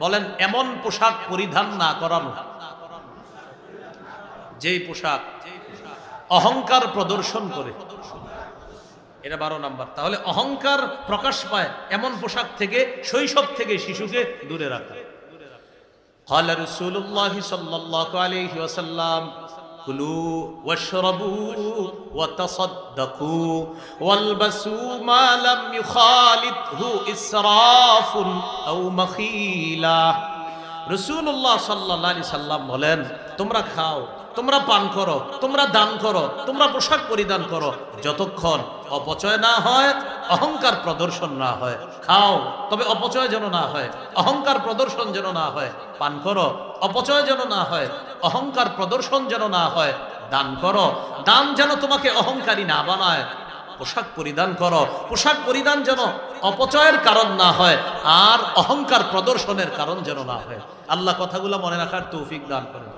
বলেন এমন পোশাক পরিধান না করানো যেই পোশাক অহংকার প্রদর্শন করে, এটা 12 নাম্বার। তাহলে অহংকার প্রকাশ পায় এমন পোশাক থেকে শৈশব থেকে শিশুকে দূরে রাখা। قال رسول الله صلى الله عليه وسلم كلوا واشربوا وتصدقوا والبسوا ما لم يخالطه إسراف أو مخيلة। রাসূলুল্লাহ সাল্লাল্লাহু আলাইহি সাল্লাম বলেন, তোমরা খাও, তোমরা পান করো, তোমরা দান করো, তোমরা পোশাক পরিধান করো, যতক্ষণ অপচয় না হয়, অহংকার প্রদর্শন না হয়। খাও তবে অপচয় যেন না হয়, অহংকার প্রদর্শন যেন না হয়। পান করো, অপচয় যেন না হয়, অহংকার প্রদর্শন যেন না হয়। দান করো, দান যেন তোমাকে অহংকারী না বানায়। পোশাক পরিধান করো, পোশাক পরিধান যেন অপচয়ের কারণ না হয় আর অহংকার প্রদর্শনের কারণ যেন না হয়। আল্লাহ কথাগুলো মনে রাখার তৌফিক দান করেন।